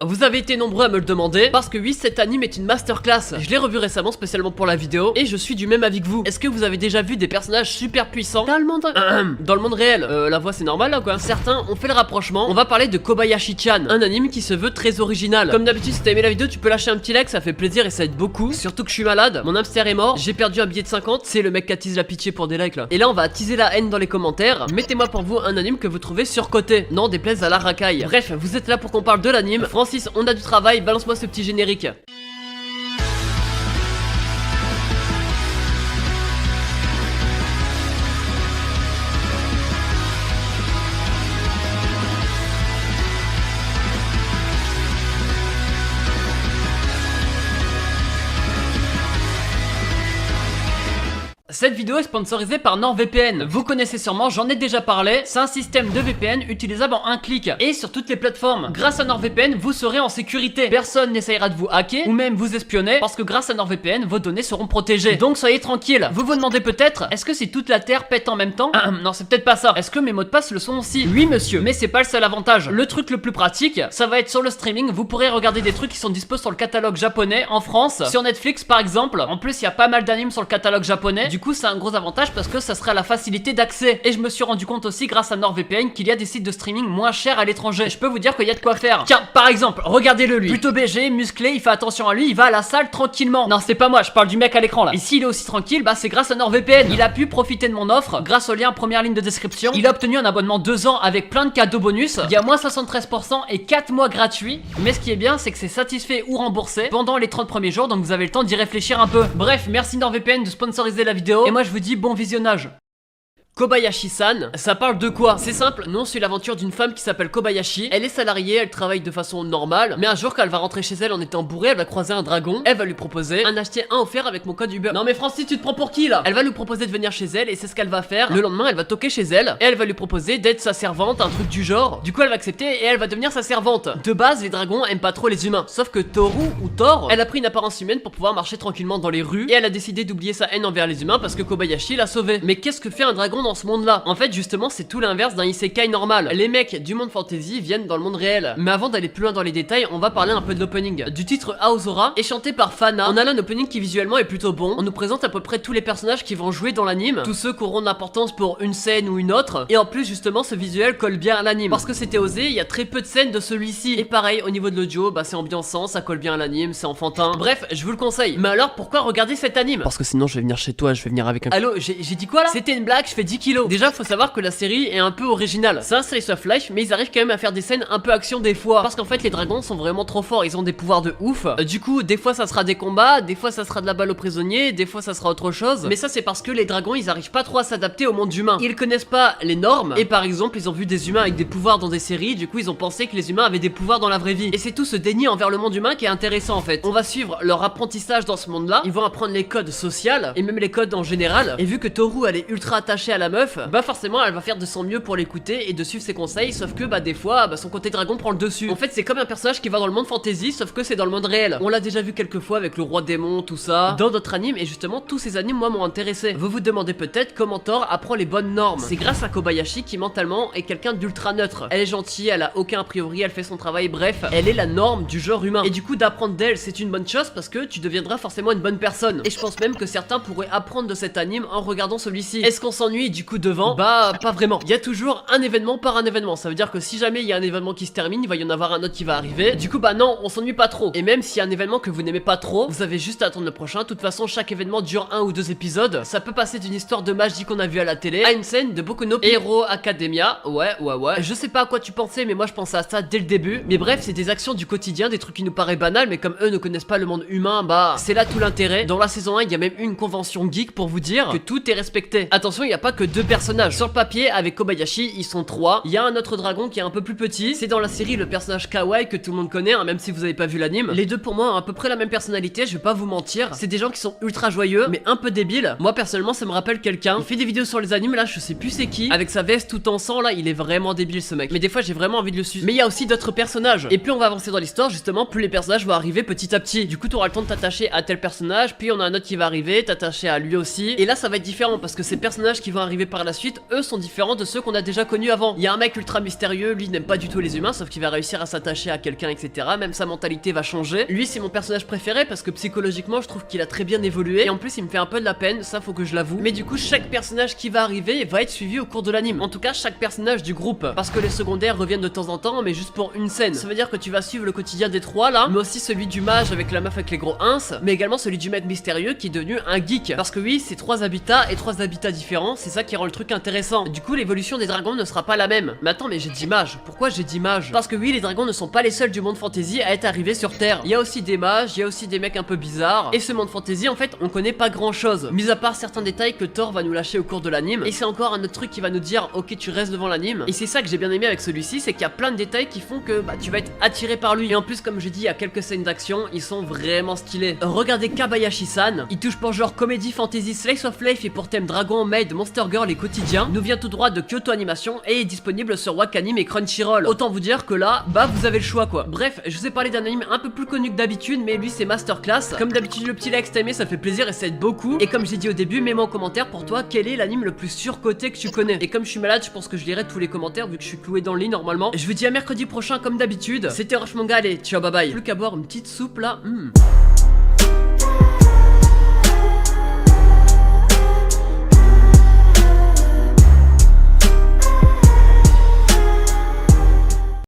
Vous avez été nombreux à me le demander, parce que oui, cet anime est une masterclass. Je l'ai revu récemment spécialement pour la vidéo, et je suis du même avis que vous. Est-ce que vous avez déjà vu des personnages super puissants dans le monde dans le monde réel? La voix c'est normal là quoi. Certains ont fait le rapprochement. On va parler de Kobayashi-chan, un anime qui se veut très original. Comme d'habitude, si t'as aimé la vidéo, tu peux lâcher un petit like, ça fait plaisir et ça aide beaucoup. Surtout que je suis malade, mon hamster est mort, j'ai perdu un billet de 50, c'est le mec qui attise la pitié pour des likes là. Et là on va attiser la haine dans les commentaires. Mettez-moi pour vous un anime que vous trouvez surcoté, non déplaise à la racaille. Bref, vous êtes là pour qu'on parle de l'anime. Francis, on a du travail, balance-moi ce petit générique. Cette vidéo est sponsorisée par NordVPN. Vous connaissez sûrement, j'en ai déjà parlé. C'est un système de VPN utilisable en un clic et sur toutes les plateformes. Grâce à NordVPN, vous serez en sécurité. Personne n'essayera de vous hacker ou même vous espionner parce que grâce à NordVPN, vos données seront protégées. Donc soyez tranquille. Vous vous demandez peut-être, est-ce que si toute la Terre pète en même temps? Non, c'est peut-être pas ça. Est-ce que mes mots de passe le sont aussi? Oui, monsieur. Mais c'est pas le seul avantage. Le truc le plus pratique, ça va être sur le streaming. Vous pourrez regarder des trucs qui sont dispo sur le catalogue japonais en France, sur Netflix par exemple. En plus, il y a pas mal d'animes sur le catalogue japonais. Du coup, c'est un gros avantage parce que ça sera la facilité d'accès. Et je me suis rendu compte aussi grâce à NordVPN qu'il y a des sites de streaming moins chers à l'étranger. Je peux vous dire qu'il y a de quoi faire. Tiens, par exemple, regardez-le lui. Plutôt BG, musclé, il fait attention à lui, il va à la salle tranquillement. Non, c'est pas moi, je parle du mec à l'écran là. Et s'il est aussi tranquille, bah c'est grâce à NordVPN. Il a pu profiter de mon offre grâce au lien première ligne de description. Il a obtenu un abonnement 2 ans avec plein de cadeaux bonus. Il y a moins 73% et 4 mois gratuits. Mais ce qui est bien, c'est que c'est satisfait ou remboursé pendant les 30 premiers jours, donc vous avez le temps d'y réfléchir un peu. Bref, merci NordVPN de sponsoriser la vidéo. Et moi je vous dis bon visionnage. Kobayashi-san, ça parle de quoi? C'est simple, nous on suit l'aventure d'une femme qui s'appelle Kobayashi. Elle est salariée, elle travaille de façon normale. Mais un jour quand elle va rentrer chez elle en étant bourrée, elle va croiser un dragon. Elle va lui proposer un acheter un offert avec mon code Uber. Non mais Francis, tu te prends pour qui là? Elle va lui proposer de venir chez elle et c'est ce qu'elle va faire. Le lendemain elle va toquer chez elle et elle va lui proposer d'être sa servante, un truc du genre. Du coup elle va accepter et elle va devenir sa servante. De base les dragons aiment pas trop les humains. Sauf que Toru ou Thor, elle a pris une apparence humaine pour pouvoir marcher tranquillement dans les rues. Et elle a décidé d'oublier sa haine envers les humains parce que Kobayashi l'a sauvée. Mais qu'est-ce que fait un dragon dans ce monde là? En fait justement c'est tout l'inverse d'un isekai normal. Les mecs du monde fantasy viennent dans le monde réel. Mais avant d'aller plus loin dans les détails, on va parler un peu de l'opening. Du titre Aozora est chanté par Fana. On a là un opening qui visuellement est plutôt bon. On nous présente à peu près tous les personnages qui vont jouer dans l'anime, tous ceux qui auront de l'importance pour une scène ou une autre. Et en plus justement ce visuel colle bien à l'anime. Parce que c'était osé, il y a très peu de scènes de celui-ci. Et pareil au niveau de l'audio, bah c'est ambiançant, ça colle bien à l'anime, c'est enfantin. Bref, je vous le conseille. Mais alors pourquoi regarder cet anime? Parce que sinon je vais venir chez toi, je vais venir avec un... Allô, j'ai dit quoi là? C'était une blague, je fais 10 kilos. Déjà faut savoir que la série est un peu originale. C'est un slice of life, mais ils arrivent quand même à faire des scènes un peu action des fois. Parce qu'en fait, les dragons sont vraiment trop forts, ils ont des pouvoirs de ouf. Du coup, des fois ça sera des combats, des fois ça sera de la balle aux prisonniers, des fois ça sera autre chose. Mais ça, c'est parce que les dragons, ils arrivent pas trop à s'adapter au monde humain. Ils connaissent pas les normes. Et par exemple, ils ont vu des humains avec des pouvoirs dans des séries, du coup, ils ont pensé que les humains avaient des pouvoirs dans la vraie vie. Et c'est tout ce déni envers le monde humain qui est intéressant en fait. On va suivre leur apprentissage dans ce monde-là. Ils vont apprendre les codes sociaux et même les codes en général. Et vu que Toru, elle est ultra attachée à la meuf, bah forcément, elle va faire de son mieux pour l'écouter et de suivre ses conseils, sauf que bah des fois bah, son côté dragon prend le dessus. En fait c'est comme un personnage qui va dans le monde fantasy, sauf que c'est dans le monde réel. On l'a déjà vu quelques fois avec le roi démon, tout ça, dans d'autres animes, et justement tous ces animes moi m'ont intéressé. Vous vous demandez peut-être comment Thor apprend les bonnes normes. C'est grâce à Kobayashi qui mentalement est quelqu'un d'ultra neutre. Elle est gentille, elle a aucun a priori, elle fait son travail, bref, elle est la norme du genre humain. Et du coup d'apprendre d'elle c'est une bonne chose parce que tu deviendras forcément une bonne personne. Et je pense même que certains pourraient apprendre de cet anime en regardant celui-ci. Est-ce qu'on s'ennuie du coup devant? Bah pas vraiment. Il y a toujours un événement par un événement. Ça veut dire que si jamais il y a un événement qui se termine, il va y en avoir un autre qui va arriver. Du coup bah non, on s'ennuie pas trop. Et même s'il y a un événement que vous n'aimez pas trop, vous avez juste à attendre le prochain. De toute façon chaque événement dure 1 ou 2 épisodes. Ça peut passer d'une histoire de magie qu'on a vu à la télé à une scène de Boku no Hero Academia. Ouais. Je sais pas à quoi tu pensais, mais moi je pensais à ça dès le début. Mais bref, c'est des actions du quotidien, des trucs qui nous paraissent banals, mais comme eux ne connaissent pas le monde humain, bah c'est là tout l'intérêt. Dans la saison 1 il y a même une convention geek pour vous dire que tout est respecté. Attention, il n'y a pas que 2 personnages. Sur le papier avec Kobayashi ils sont 3. Il y a un autre dragon qui est un peu plus petit. C'est dans la série le personnage kawaii que tout le monde connaît, hein, même si vous avez pas vu l'anime. Les deux pour moi ont à peu près la même personnalité, je vais pas vous mentir. C'est des gens qui sont ultra joyeux, mais un peu débiles. Moi personnellement ça me rappelle quelqu'un. Il fait des vidéos sur les animes, là je sais plus c'est qui. Avec sa veste tout en sang là, il est vraiment débile ce mec. Mais des fois j'ai vraiment envie de le suivre. Mais il y a aussi d'autres personnages. Et plus on va avancer dans l'histoire, justement, plus les personnages vont arriver petit à petit. Du coup tu auras le temps de t'attacher à tel personnage, puis on a un autre qui va arriver, t'attacher à lui aussi. Et là ça va être différent parce que ces personnages qui vont arriver arriver par la suite, eux sont différents de ceux qu'on a déjà connus avant. Il y a un mec ultra mystérieux, lui n'aime pas du tout les humains, sauf qu'il va réussir à s'attacher à quelqu'un, etc. Même sa mentalité va changer. Lui c'est mon personnage préféré parce que psychologiquement je trouve qu'il a très bien évolué, et en plus il me fait un peu de la peine, ça faut que je l'avoue. Mais du coup chaque personnage qui va arriver va être suivi au cours de l'anime. En tout cas chaque personnage du groupe, parce que les secondaires reviennent de temps en temps, mais juste pour une scène. Ça veut dire que tu vas suivre le quotidien des trois là, mais aussi celui du mage avec la meuf avec les gros ins, mais également celui du mec mystérieux qui est devenu un geek. Parce que oui, c'est 3 habitats et 3 habitats différents, c'est ça qui rend le truc intéressant. Du coup l'évolution des dragons ne sera pas la même. Mais attends, mais j'ai dit mage. Pourquoi j'ai dit mage? Parce que oui, les dragons ne sont pas les seuls du monde fantasy à être arrivés sur Terre. Il y a aussi des mages, il y a aussi des mecs un peu bizarres. Et ce monde fantasy en fait on connaît pas grand chose, mis à part certains détails que Thor va nous lâcher au cours de l'anime. Et c'est encore un autre truc qui va nous dire ok tu restes devant l'anime. Et c'est ça que j'ai bien aimé avec celui-ci, c'est qu'il y a plein de détails qui font que bah, tu vas être attiré par lui. Et en plus comme je dis, il y a quelques scènes d'action, ils sont vraiment stylés. Regardez Kabayashi-san, il touche pour genre comédie fantasy slice of life et pour thème dragon, maid, monster girl et quotidien. Nous vient tout droit de Kyoto Animation et est disponible sur Wakanim et Crunchyroll. Autant vous dire que là, bah vous avez le choix quoi. Bref, je vous ai parlé d'un anime un peu plus connu que d'habitude, mais lui c'est Masterclass. Comme d'habitude le petit like si t'as aimé, ça fait plaisir et ça aide beaucoup. Et comme j'ai dit au début, mets-moi en commentaire pour toi quel est l'anime le plus surcoté que tu connais. Et comme je suis malade, je pense que je lirai tous les commentaires vu que je suis cloué dans le lit normalement. Je vous dis à mercredi prochain comme d'habitude. C'était Roche Manga, allez, ciao bye bye. Plus qu'à boire une petite soupe là.